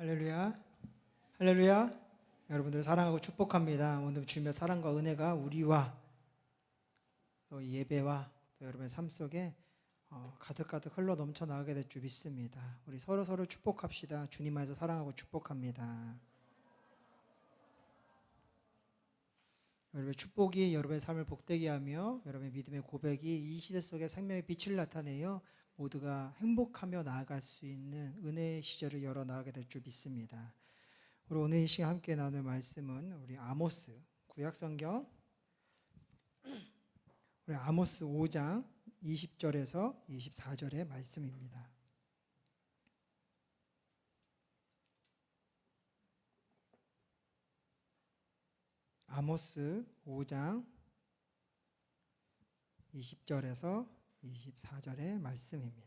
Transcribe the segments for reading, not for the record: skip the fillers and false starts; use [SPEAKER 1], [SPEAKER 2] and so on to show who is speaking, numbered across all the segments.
[SPEAKER 1] 할렐루야. 할렐루야. 여러분들 사랑하고 축복합니다. 오늘 주님의 사랑과 은혜가 우리와 또 예배와 또 여러분의 삶 속에 가득가득 흘러 넘쳐 나가게 될 줄 믿습니다. 우리 서로 축복합시다. 주님 안에서 사랑하고 축복합니다. 여러분의 축복이 여러분의 삶을 복되게 하며 여러분의 믿음의 고백이 이 시대 속에 생명의 빛을 나타내어 모두가 행복하며 나아갈 수 있는 은혜의 시절을 열어 나가게 될 줄 믿습니다. 우리 오늘 이 시간 함께 나눌 말씀은 우리 아모스 구약성경 우리 아모스 5장 20절에서 24절의 말씀입니다. 아모스 5장 20절에서 24절의 말씀입니다.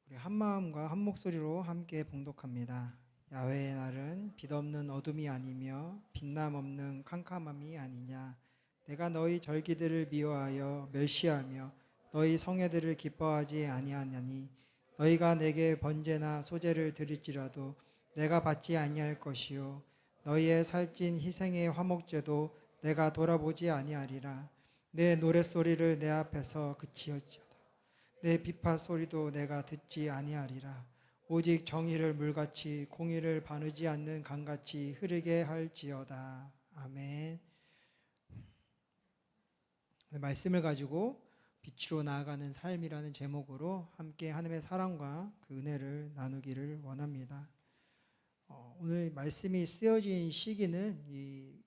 [SPEAKER 1] 우리 한 마음과 한 목소리로 함께 봉독합니다. 야훼의 날은 빛없는 어둠이 아니며 빛남 없는 캄캄함이 아니냐. 내가 너희 절기들을 미워하여 멸시하며 너희 성회들을 기뻐하지 아니하냐니. 너희가 내게 번제나 소제를 드릴지라도 내가 받지 아니할 것이요 너희의 살찐 희생의 화목제도 내가 돌아보지 아니하리라. 내 노랫소리를 내 앞에서 그치었지어다. 내 비파 소리도 내가 듣지 아니하리라. 오직 정의를 물같이 공의를 바르지 않는 강같이 흐르게 할지어다. 아멘. 말씀을 가지고 빛으로 나아가는 삶이라는 제목으로 함께 하나님의 사랑과 그 은혜를 나누기를 원합니다. 오늘 말씀이 쓰여진 시기는 이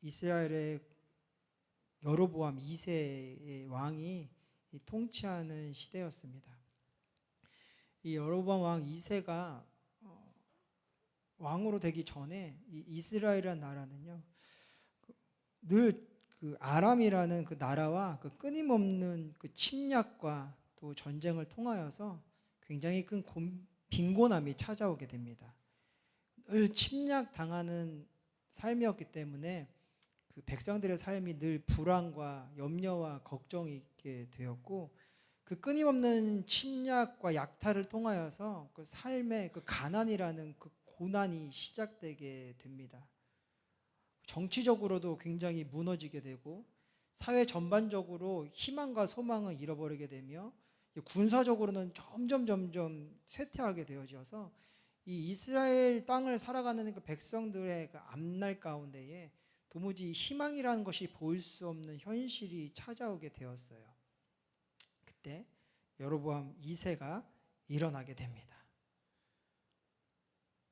[SPEAKER 1] 이스라엘의 여로보암 2세의 왕이 통치하는 시대였습니다. 이 여로보암 왕 2세가 왕으로 되기 전에 이 이스라엘이라는 나라는요, 늘 그 아람이라는 그 나라와 그 끊임없는 그 침략과 또 전쟁을 통하여서 굉장히 큰 빈곤함이 찾아오게 됩니다. 늘 침략당하는 삶이었기 때문에 그 백성들의 삶이 늘 불안과 염려와 걱정이 있게 되었고, 그 끊임없는 침략과 약탈을 통하여서 그 삶의 그 가난이라는 그 고난이 시작되게 됩니다. 정치적으로도 굉장히 무너지게 되고, 사회 전반적으로 희망과 소망을 잃어버리게 되며, 군사적으로는 점점 쇠퇴하게 되어져서 이 이스라엘 땅을 살아가는 그 백성들의 그 앞날 가운데에 도무지 희망이라는 것이 보일 수 없는 현실이 찾아오게 되었어요. 그때 여로보암 2세가 일어나게 됩니다.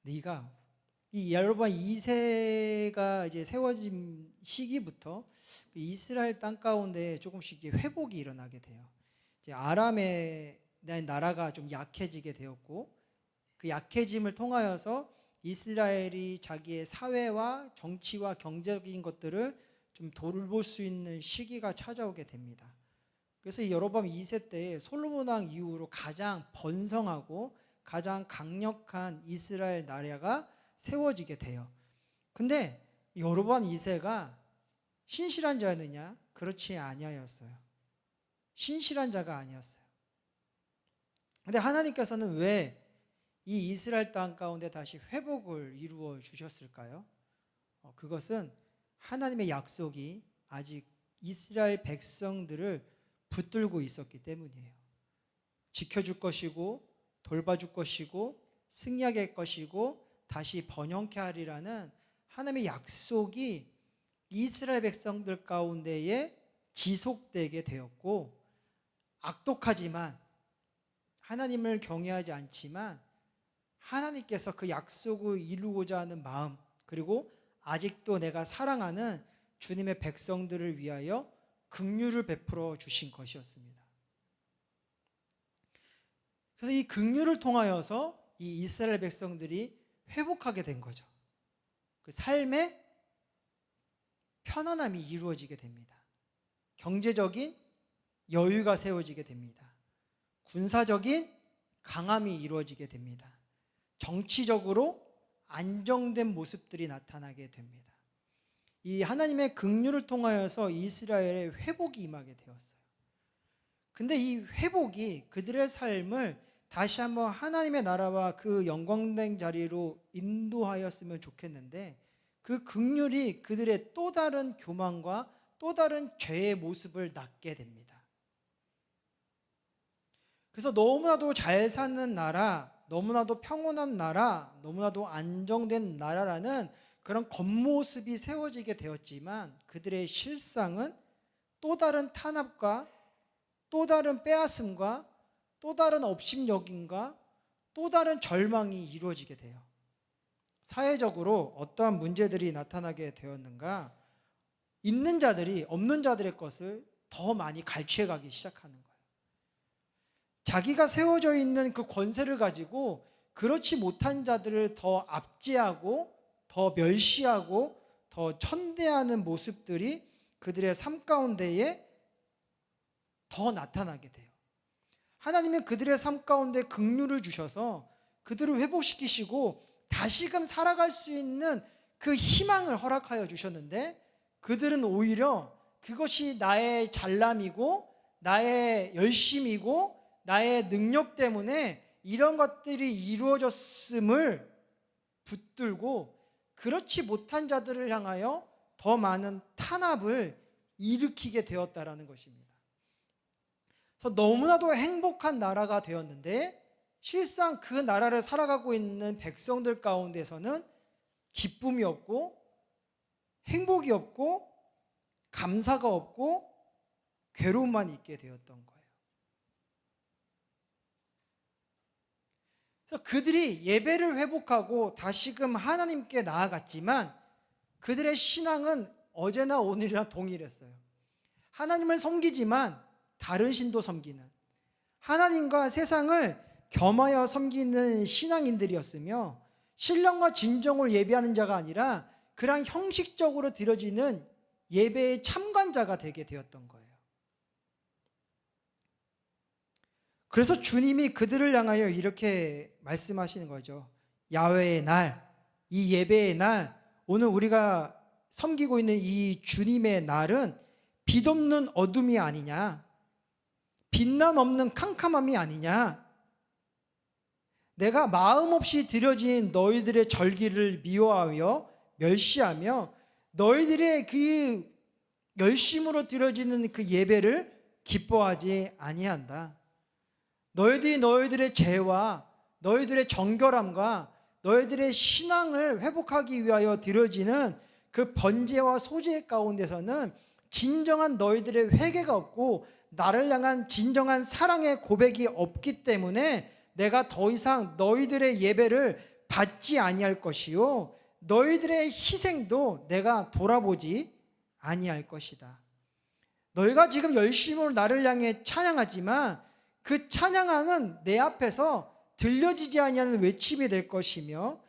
[SPEAKER 1] 이 여로보암 2세가 이제 세워진 시기부터 이스라엘 땅 가운데 조금씩 이제 회복이 일어나게 돼요. 이제 아람의 나라가 좀 약해지게 되었고, 그 약해짐을 통하여서 이스라엘이 자기의 사회와 정치와 경제적인 것들을 좀 돌볼 수 있는 시기가 찾아오게 됩니다. 그래서 이 여로보암 2세 때에 솔로몬 왕 이후로 가장 번성하고 가장 강력한 이스라엘 나라가 세워지게 돼요. 근데 여로보암 2세가 신실한 자였느냐? 그렇지 아니하였어요. 신실한 자가 아니었어요. 근데 하나님께서는 왜 이 이스라엘 땅 가운데 다시 회복을 이루어 주셨을까요? 그것은 하나님의 약속이 아직 이스라엘 백성들을 붙들고 있었기 때문이에요. 지켜줄 것이고 돌봐줄 것이고 승리하게 할 것이고 다시 번영케 하리라는 하나님의 약속이 이스라엘 백성들 가운데에 지속되게 되었고, 악독하지만 하나님을 경외하지 않지만 하나님께서 그 약속을 이루고자 하는 마음, 그리고 아직도 내가 사랑하는 주님의 백성들을 위하여 긍휼을 베풀어 주신 것이었습니다. 그래서 이 긍휼을 통하여서 이 이스라엘 백성들이 회복하게 된 거죠. 그 삶의 편안함이 이루어지게 됩니다. 경제적인 여유가 세워지게 됩니다. 군사적인 강함이 이루어지게 됩니다. 정치적으로 안정된 모습들이 나타나게 됩니다. 이 하나님의 긍휼을 통하여서 이스라엘의 회복이 임하게 되었어요. 근데 이 회복이 그들의 삶을 다시 한번 하나님의 나라와 그 영광된 자리로 인도하였으면 좋겠는데, 그 긍휼이 그들의 또 다른 교만과 또 다른 죄의 모습을 낳게 됩니다. 그래서 너무나도 잘 사는 나라, 너무나도 평온한 나라, 너무나도 안정된 나라라는 그런 겉모습이 세워지게 되었지만, 그들의 실상은 또 다른 탄압과 또 다른 빼앗음과 또 다른 업신여김과 또 다른 절망이 이루어지게 돼요. 사회적으로 어떠한 문제들이 나타나게 되었는가? 있는 자들이 없는 자들의 것을 더 많이 갈취해가기 시작하는 거예요. 자기가 세워져 있는 그 권세를 가지고 그렇지 못한 자들을 더 압제하고 더 멸시하고 더 천대하는 모습들이 그들의 삶 가운데에 더 나타나게 돼요. 하나님은 그들의 삶 가운데 긍휼을 주셔서 그들을 회복시키시고 다시금 살아갈 수 있는 그 희망을 허락하여 주셨는데, 그들은 오히려 그것이 나의 잘남이고 나의 열심이고 나의 능력 때문에 이런 것들이 이루어졌음을 붙들고 그렇지 못한 자들을 향하여 더 많은 탄압을 일으키게 되었다라는 것입니다. 그래서 너무나도 행복한 나라가 되었는데, 실상 그 나라를 살아가고 있는 백성들 가운데서는 기쁨이 없고 행복이 없고 감사가 없고 괴로움만 있게 되었던 거예요. 그래서 그들이 예배를 회복하고 다시금 하나님께 나아갔지만 그들의 신앙은 어제나 오늘이나 동일했어요. 하나님을 섬기지만 다른 신도 섬기는, 하나님과 세상을 겸하여 섬기는 신앙인들이었으며, 신령과 진정으로 예배하는 자가 아니라 그러한 형식적으로 드려지는 예배의 참관자가 되게 되었던 거예요. 그래서 주님이 그들을 향하여 이렇게 말씀하시는 거죠. 야훼의 날, 이 예배의 날, 오늘 우리가 섬기고 있는 이 주님의 날은 빛없는 어둠이 아니냐, 빛남 없는 캄캄함이 아니냐, 내가 마음 없이 드려진 너희들의 절기를 미워하며 멸시하며 너희들의 그 열심으로 드려지는 그 예배를 기뻐하지 아니한다. 너희들이 너희들의 죄와 너희들의 정결함과 너희들의 신앙을 회복하기 위하여 드려지는 그 번제와 소제 가운데서는 진정한 너희들의 회개가 없고 나를 향한 진정한 사랑의 고백이 없기 때문에 내가 더 이상 너희들의 예배를 받지 아니할 것이요 너희들의 희생도 내가 돌아보지 아니할 것이다. 너희가 지금 열심으로 나를 향해 찬양하지만 그 찬양은 내 앞에서 들려지지 아니하는 외침이 될 것이며,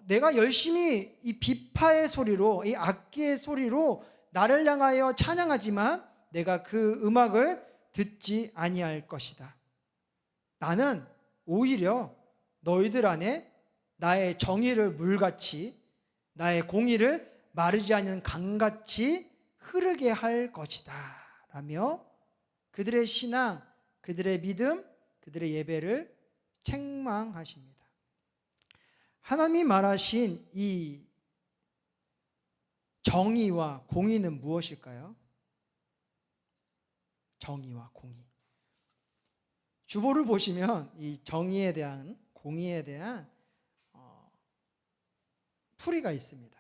[SPEAKER 1] 내가 열심히 이 비파의 소리로, 이 악기의 소리로 나를 향하여 찬양하지만 내가 그 음악을 듣지 아니할 것이다. 나는 오히려 너희들 안에 나의 정의를 물같이, 나의 공의를 마르지 않는 강같이 흐르게 할 것이다 라며 그들의 신앙, 그들의 믿음, 그들의 예배를 책망하십니다. 하나님이 말하신 이 정의와 공의는 무엇일까요? 정의와 공의. 주보를 보시면 이 정의에 대한, 공의에 대한 풀이가 있습니다.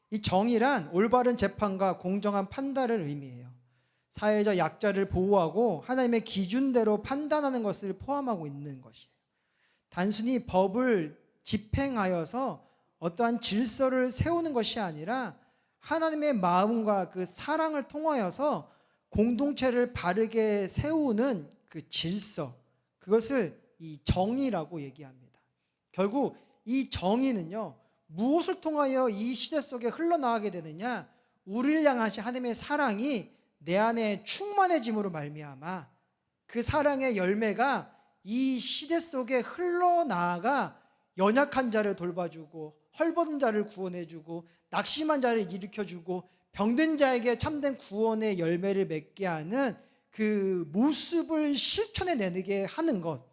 [SPEAKER 1] 이 정의란 올바른 재판과 공정한 판단을 의미해요. 사회적 약자를 보호하고 하나님의 기준대로 판단하는 것을 포함하고 있는 것이에요. 단순히 법을 집행하여서 어떠한 질서를 세우는 것이 아니라 하나님의 마음과 그 사랑을 통하여서 공동체를 바르게 세우는 그 질서, 그것을 이 정의라고 얘기합니다. 결국 이 정의는요, 무엇을 통하여 이 시대 속에 흘러나가게 되느냐, 우리를 향하신 하나님의 사랑이 내 안에 충만해짐으로 말미암아 그 사랑의 열매가 이 시대 속에 흘러나가 연약한 자를 돌봐주고 헐벗은 자를 구원해주고 낙심한 자를 일으켜주고 병든 자에게 참된 구원의 열매를 맺게 하는 그 모습을 실천해내게 하는 것,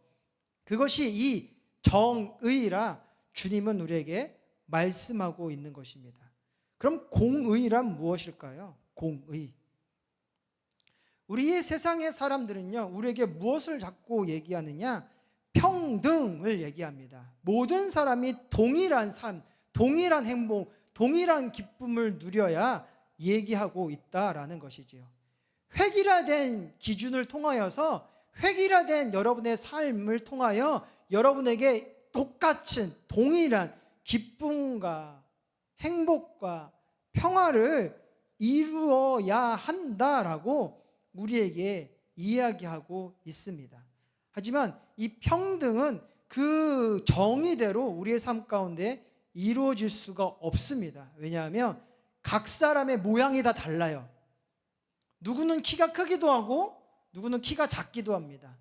[SPEAKER 1] 그것이 이 정의라 주님은 우리에게 말씀하고 있는 것입니다. 그럼 공의란 무엇일까요? 공의. 우리 세상의 사람들은요, 우리에게 무엇을 자꾸 얘기하느냐? 평등을 얘기합니다. 모든 사람이 동일한 삶, 동일한 행복, 동일한 기쁨을 누려야 얘기하고 있다라는 것이지요. 획일화된 기준을 통하여서 획일화된 여러분의 삶을 통하여 여러분에게 똑같은 동일한 기쁨과 행복과 평화를 이루어야 한다라고 우리에게 이야기하고 있습니다. 하지만 이 평등은 그 정의대로 우리의 삶 가운데 이루어질 수가 없습니다. 왜냐하면 각 사람의 모양이 다 달라요. 누구는 키가 크기도 하고 누구는 키가 작기도 합니다.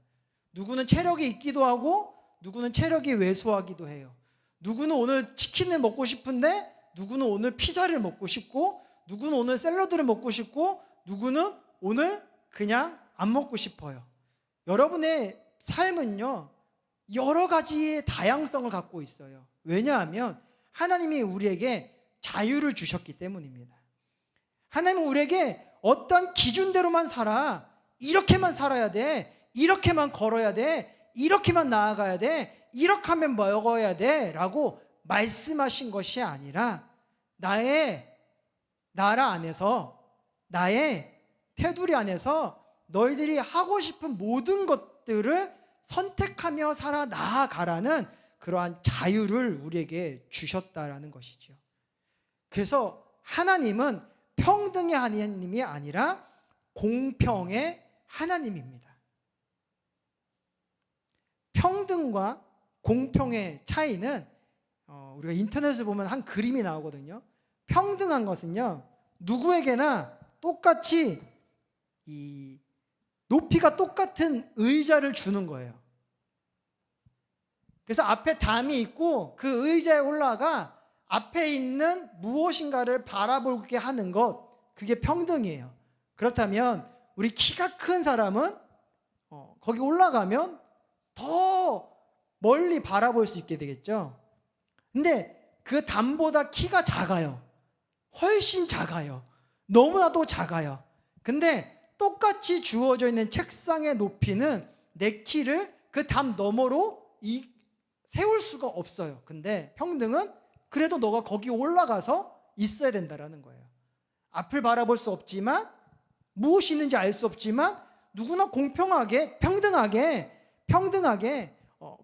[SPEAKER 1] 누구는 체력이 있기도 하고 누구는 체력이 왜소하기도 해요. 누구는 오늘 치킨을 먹고 싶은데 누구는 오늘 피자를 먹고 싶고 누구는 오늘 샐러드를 먹고 싶고 누구는 오늘 그냥 안 먹고 싶어요. 여러분의 삶은요, 여러 가지의 다양성을 갖고 있어요. 왜냐하면 하나님이 우리에게 자유를 주셨기 때문입니다. 하나님은 우리에게 어떤 기준대로만 살아, 이렇게만 살아야 돼, 이렇게만 걸어야 돼, 이렇게만 나아가야 돼, 이렇게 하면 먹어야 돼 라고 말씀하신 것이 아니라 나의 나라 안에서, 나의 테두리 안에서 너희들이 하고 싶은 모든 것들을 선택하며 살아 나아가라는 그러한 자유를 우리에게 주셨다라는 것이죠. 그래서 하나님은 평등의 하나님이 아니라 공평의 하나님입니다. 평등과 공평의 차이는 우리가 인터넷에 보면 한 그림이 나오거든요. 평등한 것은요, 누구에게나 똑같이 이 높이가 똑같은 의자를 주는 거예요. 그래서 앞에 담이 있고 그 의자에 올라가 앞에 있는 무엇인가를 바라보게 하는 것, 그게 평등이에요. 그렇다면 우리 키가 큰 사람은 거기 올라가면 더 멀리 바라볼 수 있게 되겠죠. 근데 그 담보다 키가 작아요. 훨씬 작아요. 너무나도 작아요. 근데 똑같이 주어져 있는 책상의 높이는 내 키를 그 담 너머로 세울 수가 없어요. 근데 평등은 그래도 너가 거기 올라가서 있어야 된다라는 거예요. 앞을 바라볼 수 없지만, 무엇이 있는지 알 수 없지만 누구나 공평하게 평등하게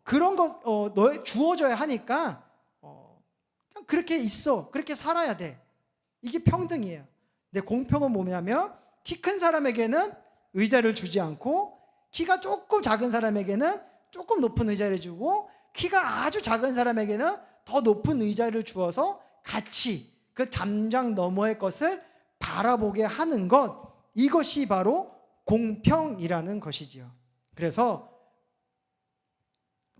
[SPEAKER 1] 그런 것 너에 주어져야 하니까 그냥 그렇게 있어, 그렇게 살아야 돼. 이게 평등이에요. 근데 공평은 뭐냐면 키 큰 사람에게는 의자를 주지 않고 키가 조금 작은 사람에게는 조금 높은 의자를 주고 키가 아주 작은 사람에게는 더 높은 의자를 주어서 같이 그 담장 너머의 것을 바라보게 하는 것, 이것이 바로 공평이라는 것이지요. 그래서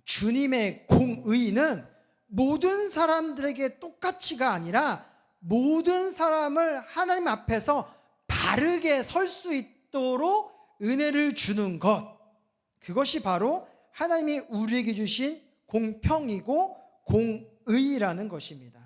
[SPEAKER 1] 주님의 공의는 모든 사람들에게 똑같이가 아니라 모든 사람을 하나님 앞에서 바르게 설 수 있도록 은혜를 주는 것, 그것이 바로 하나님이 우리에게 주신 공평이고 공의라는 것입니다.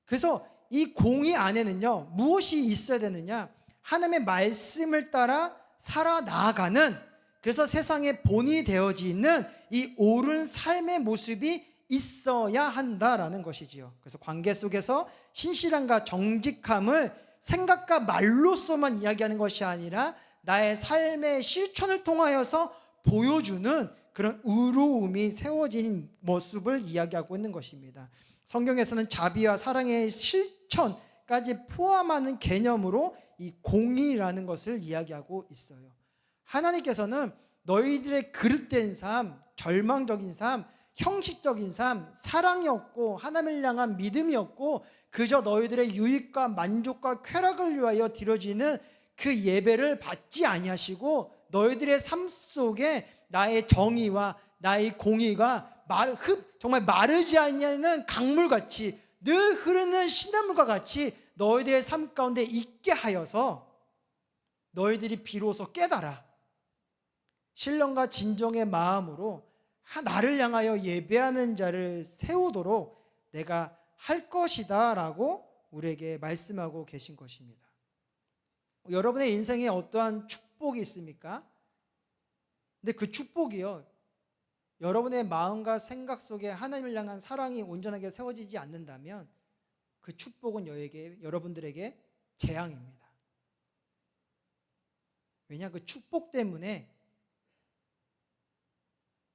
[SPEAKER 1] 그래서 이 공의 안에는요, 무엇이 있어야 되느냐? 하나님의 말씀을 따라 살아나가는, 그래서 세상의 본이 되어지는 이 옳은 삶의 모습이 있어야 한다라는 것이지요. 그래서 관계 속에서 신실함과 정직함을 생각과 말로서만 이야기하는 것이 아니라 나의 삶의 실천을 통하여서 보여주는 그런 의로움이 세워진 모습을 이야기하고 있는 것입니다. 성경에서는 자비와 사랑의 실천까지 포함하는 개념으로 이 공의라는 것을 이야기하고 있어요. 하나님께서는 너희들의 그릇된 삶, 절망적인 삶, 형식적인 삶, 사랑이 없고 하나님을 향한 믿음이 없고 그저 너희들의 유익과 만족과 쾌락을 위하여 드려지는 그 예배를 받지 아니하시고 너희들의 삶 속에 나의 정의와 나의 공의가 정말 마르지 않는 강물같이 늘 흐르는 시냇물과 같이 너희들의 삶 가운데 있게 하여서 너희들이 비로소 깨달아 신령과 진정의 마음으로 나를 향하여 예배하는 자를 세우도록 내가 할 것이다 라고 우리에게 말씀하고 계신 것입니다. 여러분의 인생에 어떠한 축복이 있습니까? 근데 그 축복이요, 여러분의 마음과 생각 속에 하나님을 향한 사랑이 온전하게 세워지지 않는다면 그 축복은 여러분들에게 재앙입니다. 왜냐? 그 축복 때문에,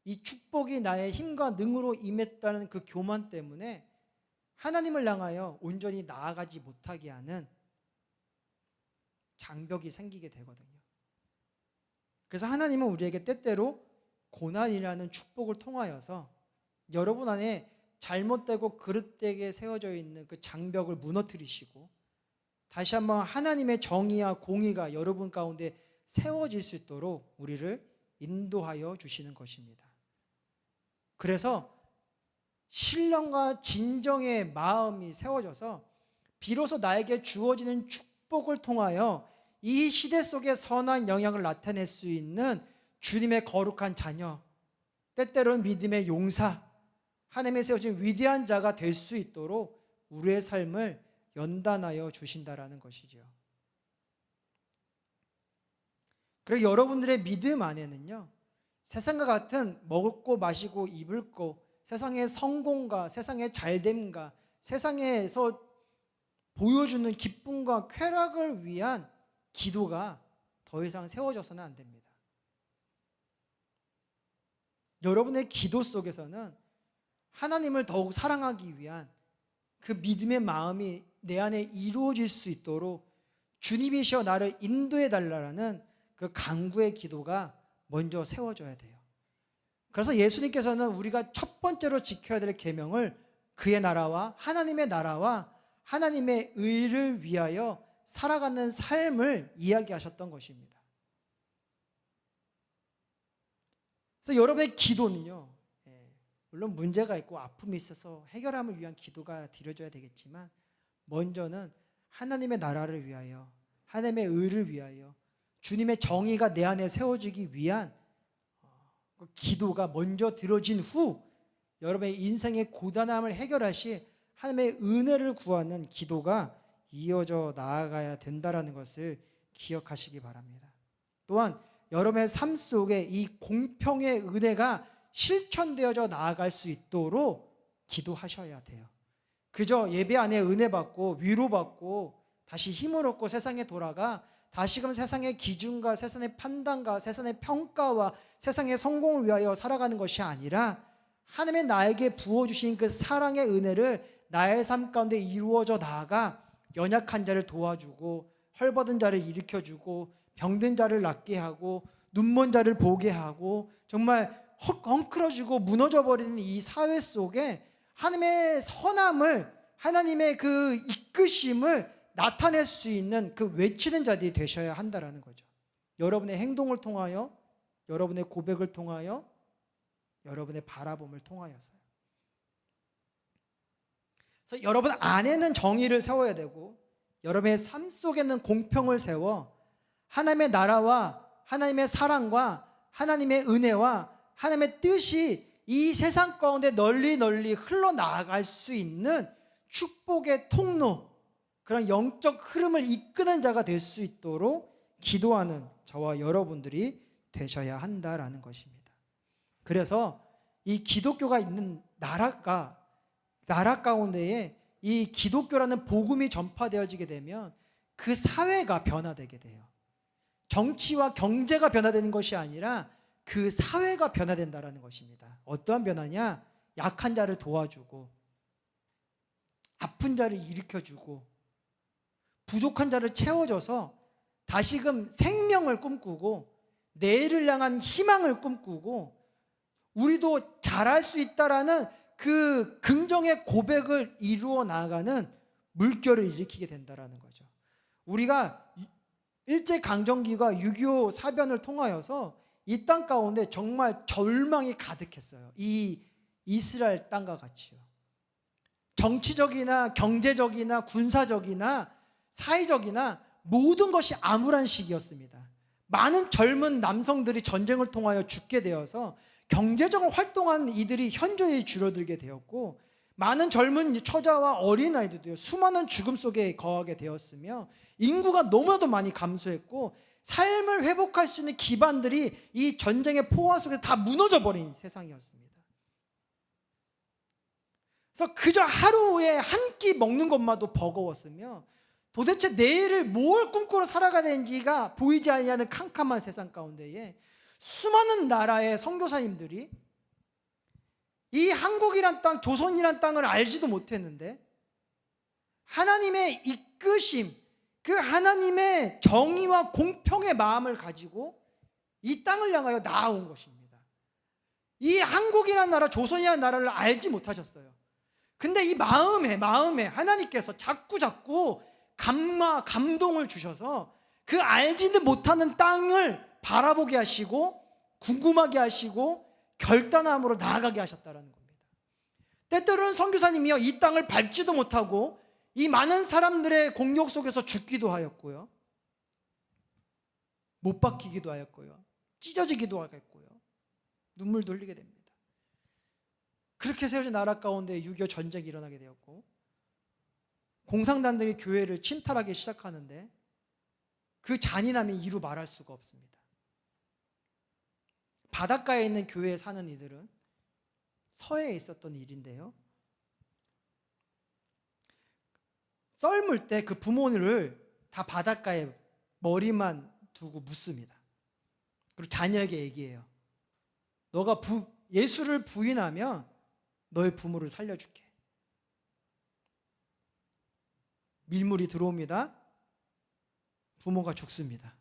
[SPEAKER 1] 이 축복이 나의 힘과 능으로 임했다는 그 교만 때문에 하나님을 향하여 온전히 나아가지 못하게 하는 장벽이 생기게 되거든요. 그래서 하나님은 우리에게 때때로 고난이라는 축복을 통하여서 여러분 안에 잘못되고 그릇되게 세워져 있는 그 장벽을 무너뜨리시고 다시 한번 하나님의 정의와 공의가 여러분 가운데 세워질 수 있도록 우리를 인도하여 주시는 것입니다. 그래서 신령과 진정의 마음이 세워져서 비로소 나에게 주어지는 축복을 통하여 이 시대 속에 선한 영향을 나타낼 수 있는 주님의 거룩한 자녀, 때때로는 믿음의 용사, 하나님의 세워진 위대한 자가 될 수 있도록 우리의 삶을 연단하여 주신다라는 것이죠. 그리고 여러분들의 믿음 안에는요, 세상과 같은 먹고 마시고 입을 거, 세상의 성공과 세상의 잘됨과 세상에서 보여주는 기쁨과 쾌락을 위한 기도가 더 이상 세워져서는 안 됩니다. 여러분의 기도 속에서는 하나님을 더욱 사랑하기 위한 그 믿음의 마음이 내 안에 이루어질 수 있도록 주님이시여 나를 인도해 달라는 그 간구의 기도가 먼저 세워져야 돼요. 그래서 예수님께서는 우리가 첫 번째로 지켜야 될 계명을 그의 나라와 하나님의 의를 위하여 살아가는 삶을 이야기하셨던 것입니다. 그래서 여러분의 기도는요, 물론 문제가 있고 아픔이 있어서 해결함을 위한 기도가 드려져야 되겠지만 먼저는 하나님의 나라를 위하여, 하나님의 의를 위하여, 주님의 정의가 내 안에 세워지기 위한 그 기도가 먼저 들어진 후 여러분의 인생의 고단함을 해결하실 하나님의 은혜를 구하는 기도가 이어져 나아가야 된다는 것을 기억하시기 바랍니다. 또한 여러분의 삶 속에 이 공평의 은혜가 실천되어져 나아갈 수 있도록 기도하셔야 돼요. 그저 예배 안에 은혜 받고 위로받고 다시 힘을 얻고 세상에 돌아가 다시금 세상의 기준과 세상의 판단과 세상의 평가와 세상의 성공을 위하여 살아가는 것이 아니라 하나님의 나에게 부어주신 그 사랑의 은혜를 나의 삶 가운데 이루어져 나아가 연약한 자를 도와주고 헐벗은 자를 일으켜주고 병든 자를 낫게 하고 눈먼 자를 보게 하고 정말 헝클어지고 무너져버리는 이 사회 속에 하나님의 선함을, 하나님의 그 이끄심을 나타낼 수 있는 그 외치는 자들이 되셔야 한다는 거죠. 여러분의 행동을 통하여, 여러분의 고백을 통하여, 여러분의 바라봄을 통하여서요. 그래서 여러분 안에는 정의를 세워야 되고 여러분의 삶 속에는 공평을 세워 하나님의 나라와 하나님의 사랑과 하나님의 은혜와 하나님의 뜻이 이 세상 가운데 널리 흘러나갈 수 있는 축복의 통로, 그런 영적 흐름을 이끄는 자가 될 수 있도록 기도하는 저와 여러분들이 되셔야 한다라는 것입니다. 그래서 이 기독교가 있는 나라 가운데에 이 기독교라는 복음이 전파되어지게 되면 그 사회가 변화되게 돼요. 정치와 경제가 변화되는 것이 아니라 그 사회가 변화된다라는 것입니다. 어떠한 변화냐? 약한 자를 도와주고 아픈 자를 일으켜주고 부족한 자를 채워줘서 다시금 생명을 꿈꾸고 내일을 향한 희망을 꿈꾸고 우리도 잘할 수 있다라는 그 긍정의 고백을 이루어 나가는 물결을 일으키게 된다라는 거죠. 우리가 일제강점기가 6.25 사변을 통하여서 이 땅 가운데 정말 절망이 가득했어요. 이 이스라엘 땅과 같이요. 정치적이나 경제적이나 군사적이나 사회적이나 모든 것이 암울한 시기였습니다. 많은 젊은 남성들이 전쟁을 통하여 죽게 되어서 경제적으로 활동하는 이들이 현저히 줄어들게 되었고, 많은 젊은 처자와 어린아이들도요, 수많은 죽음 속에 거하게 되었으며, 인구가 너무나도 많이 감소했고, 삶을 회복할 수 있는 기반들이 이 전쟁의 포화 속에 다 무너져 버린 세상이었습니다. 그래서 그저 하루에 한 끼 먹는 것마도 버거웠으며, 도대체 내일을 뭘 꿈꾸러 살아가야 되는지가 보이지 않는 캄캄한 세상 가운데에 수많은 나라의 선교사님들이 이 한국이란 땅, 조선이란 땅을 알지도 못했는데 하나님의 이끄심, 그 하나님의 정의와 공평의 마음을 가지고 이 땅을 향하여 나아온 것입니다. 이 한국이란 나라, 조선이란 나라를 알지 못하셨어요. 근데 이 마음에 하나님께서 자꾸 감동을 주셔서 그 알지도 못하는 땅을 바라보게 하시고 궁금하게 하시고 결단함으로 나아가게 하셨다는 겁니다. 때때로는 선교사님이요, 이 땅을 밟지도 못하고 이 많은 사람들의 공격 속에서 죽기도 하였고요, 못 박히기도 하였고요, 찢어지기도 하였고요, 눈물도 흘리게 됩니다. 그렇게 세워진 나라 가운데 6.25 전쟁이 일어나게 되었고, 공산당들이 교회를 침탈하기 시작하는데 그 잔인함이 이루 말할 수가 없습니다. 바닷가에 있는 교회에 사는 이들은 서해에 있었던 일인데요, 썰물 때 그 부모를 다 바닷가에 머리만 두고 묻습니다. 그리고 자녀에게 얘기해요. 너가 예수를 부인하면 너의 부모를 살려줄게. 밀물이 들어옵니다. 부모가 죽습니다.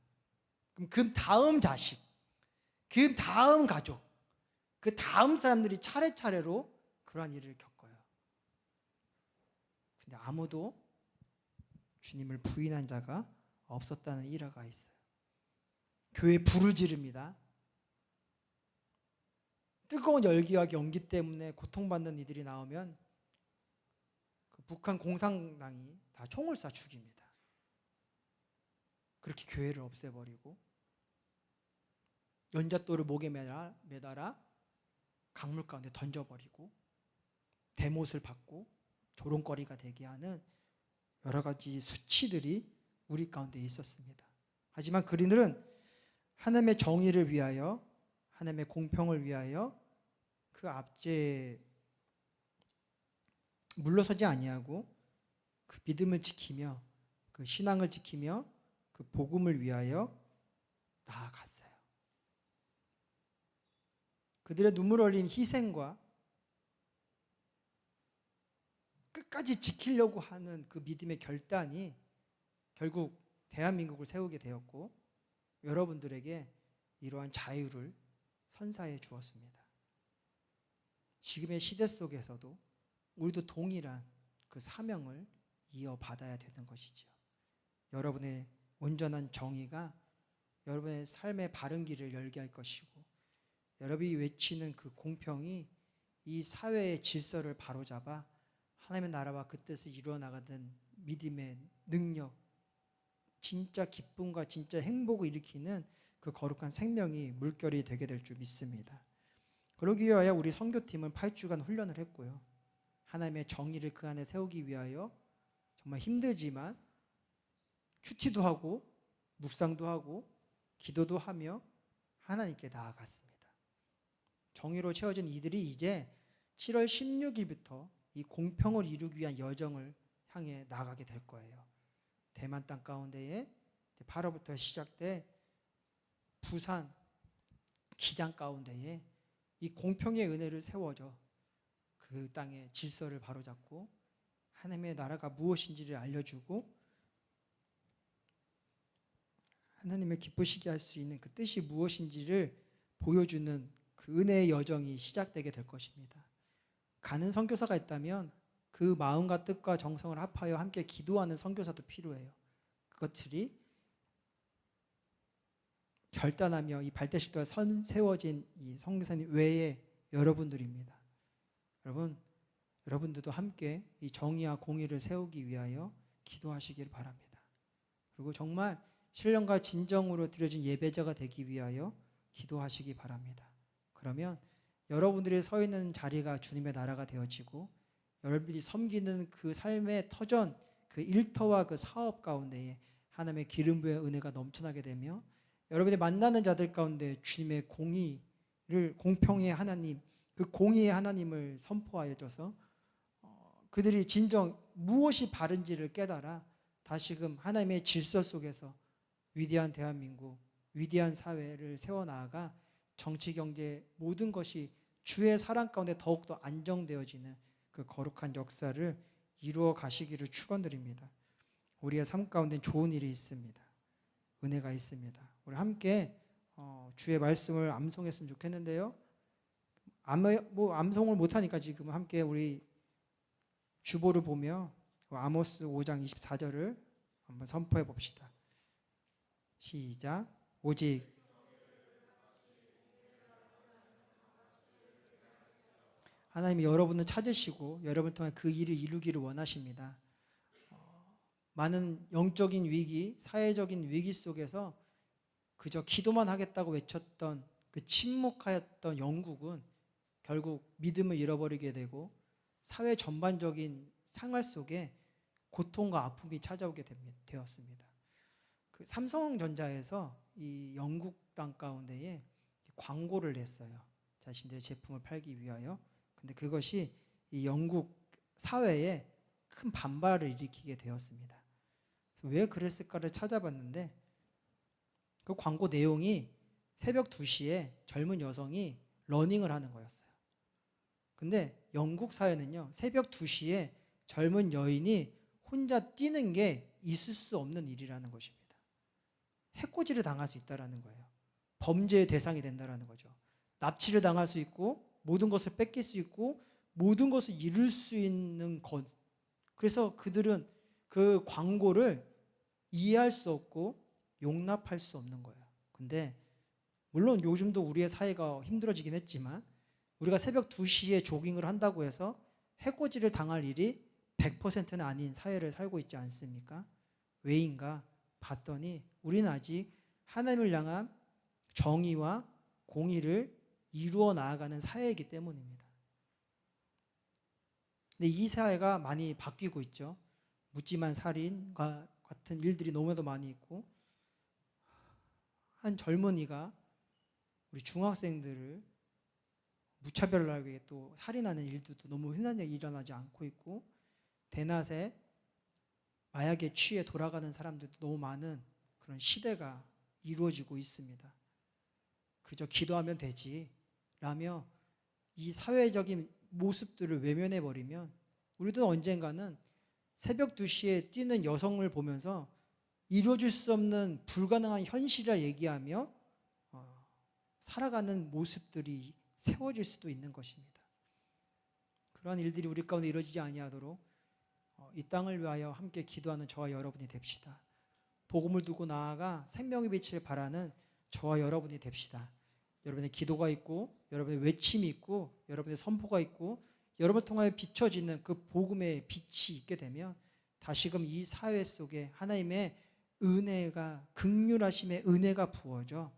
[SPEAKER 1] 그럼 그 다음 자식, 그 다음 가족, 그 다음 사람들이 차례차례로 그러한 일을 겪어요. 근데 아무도 주님을 부인한 자가 없었다는 일화가 있어요. 교회에 불을 지릅니다. 뜨거운 열기와 연기 때문에 고통받는 이들이 나오면 그 북한 공산당이 다 총을 쏴 죽입니다. 그렇게 교회를 없애버리고 연잣돌을 목에 매달아 강물 가운데 던져버리고 대못을 받고 조롱거리가 되게 하는 여러 가지 수치들이 우리 가운데 있었습니다. 하지만 그리들은 하나님의 정의를 위하여, 하나님의 공평을 위하여 그 압제에 물러서지 아니하고 그 믿음을 지키며 그 신앙을 지키며 그 복음을 위하여 나아갔어요. 그들의 눈물 흘린 희생과 끝까지 지키려고 하는 그 믿음의 결단이 결국 대한민국을 세우게 되었고, 여러분들에게 이러한 자유를 선사해 주었습니다. 지금의 시대 속에서도 우리도 동일한 그 사명을 이어받아야 되는 것이죠. 여러분의 온전한 정의가 여러분의 삶의 바른 길을 열게 할 것이고, 여러분이 외치는 그 공평이 이 사회의 질서를 바로잡아 하나님의 나라와 그 뜻을 이루어 나가는 믿음의 능력, 진짜 기쁨과 진짜 행복을 일으키는 그 거룩한 생명이 물결이 되게 될 줄 믿습니다. 그러기 위하여 우리 선교팀은 8주간 훈련을 했고요, 하나님의 정의를 그 안에 세우기 위하여 정말 힘들지만 큐티도 하고 묵상도 하고 기도도 하며 하나님께 나아갔습니다. 정의로 채워진 이들이 이제 7월 16일부터 이 공평을 이루기 위한 여정을 향해 나가게 될 거예요. 대만 땅 가운데에 8월부터 시작돼 부산 기장 가운데에 이 공평의 은혜를 세워져 그 땅의 질서를 바로잡고 하나님의 나라가 무엇인지를 알려주고 하나님을 기쁘시게 할 수 있는 그 뜻이 무엇인지를 보여주는 그 은혜의 여정이 시작되게 될 것입니다. 가는 선교사가 있다면 그 마음과 뜻과 정성을 합하여 함께 기도하는 선교사도 필요해요. 그것들이 결단하며 이 발대식도가 세워진 이 선교사님 외에 여러분들입니다. 여러분들도 함께 이 정의와 공의를 세우기 위하여 기도하시길 바랍니다. 그리고 정말 신령과 진정으로 드려진 예배자가 되기 위하여 기도하시기 바랍니다. 그러면 여러분들이 서 있는 자리가 주님의 나라가 되어지고 여러분들이 섬기는 그 삶의 터전, 그 일터와 그 사업 가운데에 하나님의 기름 부의 은혜가 넘쳐나게 되며 여러분이 만나는 자들 가운데 주님의 공의를, 공평의 하나님, 그 공의의 하나님을 선포하여 줘서 그들이 진정 무엇이 바른지를 깨달아 다시금 하나님의 질서 속에서 위대한 대한민국, 위대한 사회를 세워나가 정치, 경제 모든 것이 주의 사랑 가운데 더욱더 안정되어지는 그 거룩한 역사를 이루어 가시기를 축원드립니다. 우리의 삶 가운데 좋은 일이 있습니다. 은혜가 있습니다. 우리 함께 주의 말씀을 암송했으면 좋겠는데요. 암송을 못하니까 지금 함께 우리 주보를 보며 아모스 5장 24절을 한번 선포해 봅시다. 시작. 오직 하나님이 여러분을 찾으시고 여러분을 통해 그 일을 이루기를 원하십니다. 많은 영적인 위기, 사회적인 위기 속에서 그저 기도만 하겠다고 외쳤던 그 침묵하였던 영국은 결국 믿음을 잃어버리게 되고 사회 전반적인 생활 속에 고통과 아픔이 찾아오게 되었습니다. 그 삼성전자에서 이 영국 땅 가운데에 광고를 냈어요. 자신들의 제품을 팔기 위하여. 근데 그것이 이 영국 사회에 큰 반발을 일으키게 되었습니다. 그래서 왜 그랬을까를 찾아봤는데 그 광고 내용이 새벽 2시에 젊은 여성이 러닝을 하는 거였어요. 근데 영국 사회는요, 새벽 2시에 젊은 여인이 혼자 뛰는 게 있을 수 없는 일이라는 것입니다. 해코지를 당할 수 있다는 거예요. 범죄의 대상이 된다는 거죠. 납치를 당할 수 있고 모든 것을 뺏길 수 있고 모든 것을 잃을 수 있는 것. 그래서 그들은 그 광고를 이해할 수 없고 용납할 수 없는 거예요. 근데 물론 요즘도 우리의 사회가 힘들어지긴 했지만 우리가 새벽 2시에 조깅을 한다고 해서 해코지를 당할 일이 100%는 아닌 사회를 살고 있지 않습니까? 왜인가 봤더니 우리는 아직 하나님을 향한 정의와 공의를 이루어 나아가는 사회이기 때문입니다. 근데 이 사회가 많이 바뀌고 있죠. 묻지만 살인과 같은 일들이 너무나도 많이 있고 한 젊은이가 우리 중학생들을 무차별하게 또 살인하는 일들도 너무 흔하게 일어나지 않고 있고 대낮에 마약에 취해 돌아가는 사람들도 너무 많은 그런 시대가 이루어지고 있습니다. 그저 기도하면 되지 라며 이 사회적인 모습들을 외면해버리면 우리도 언젠가는 새벽 2시에 뛰는 여성을 보면서 이루어질 수 없는 불가능한 현실이라 얘기하며 살아가는 모습들이 세워질 수도 있는 것입니다. 그러한 일들이 우리 가운데 이루어지지 아니하도록 이 땅을 위하여 함께 기도하는 저와 여러분이 됩시다. 복음을 두고 나아가 생명의 빛을 바라는 저와 여러분이 됩시다. 여러분의 기도가 있고 여러분의 외침이 있고 여러분의 선포가 있고 여러분을 통하여 비춰지는 그 복음의 빛이 있게 되면 다시금 이 사회 속에 하나님의 은혜가 긍휼하심의 은혜가 부어져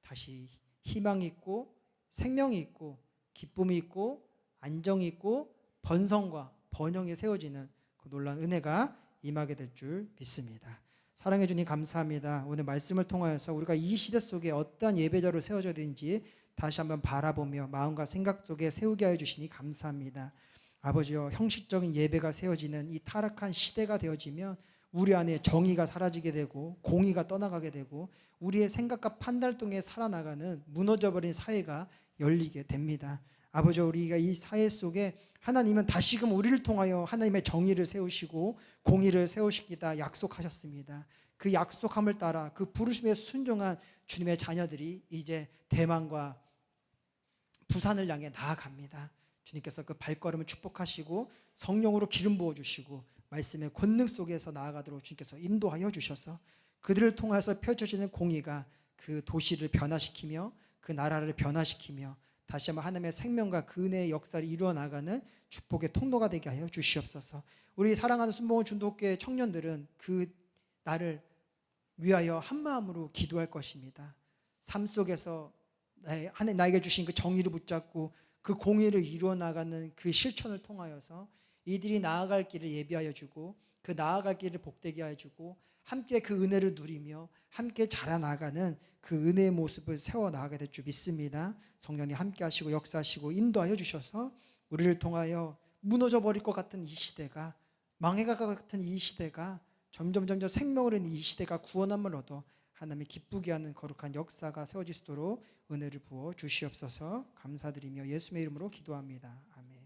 [SPEAKER 1] 다시 희망이 있고 생명이 있고 기쁨이 있고 안정이 있고 번성과 번영이 세워지는 그 놀라운 은혜가 임하게 될 줄 믿습니다. 사랑해 주님 감사합니다. 오늘 말씀을 통하여서 우리가 이 시대 속에 어떠한 예배자로 세워져야 되는지 다시 한번 바라보며 마음과 생각 속에 세우게 하여 주시니 감사합니다. 아버지여, 형식적인 예배가 세워지는 이 타락한 시대가 되어지면 우리 안에 정의가 사라지게 되고 공의가 떠나가게 되고 우리의 생각과 판단을 통해 살아나가는 무너져버린 사회가 열리게 됩니다. 아버지, 우리가 이 사회 속에 하나님은 다시금 우리를 통하여 하나님의 정의를 세우시고 공의를 세우시기다 약속하셨습니다. 그 약속함을 따라 그 부르심에 순종한 주님의 자녀들이 이제 대만과 부산을 향해 나아갑니다. 주님께서 그 발걸음을 축복하시고 성령으로 기름 부어주시고 말씀의 권능 속에서 나아가도록 주님께서 인도하여 주셔서 그들을 통해서 펼쳐지는 공의가 그 도시를 변화시키며 그 나라를 변화시키며 다시 한번 하나님의 생명과 그 은혜의 역사를 이루어 나가는 축복의 통로가 되게 하여 주시옵소서. 우리 사랑하는 순복음 중도교회 청년들은 그 날을 위하여 한 마음으로 기도할 것입니다. 삶 속에서 하나님 나에게 주신 그 정의를 붙잡고 그 공의를 이루어 나가는 그 실천을 통하여서 이들이 나아갈 길을 예비하여 주고 그 나아갈 길을 복되게 하여 주고 함께 그 은혜를 누리며 함께 자라나가는 그 은혜의 모습을 세워 나가게 될 줄 믿습니다. 성령님 함께 하시고 역사하시고 인도하여 주셔서 우리를 통하여 무너져 버릴 것 같은 이 시대가, 망해갈 것 같은 이 시대가, 점점 생명을 잃는 이 시대가 구원함을 얻어 하나님의 기쁘게 하는 거룩한 역사가 세워질 수 있도록 은혜를 부어 주시옵소서. 감사드리며 예수님의 이름으로 기도합니다. 아멘.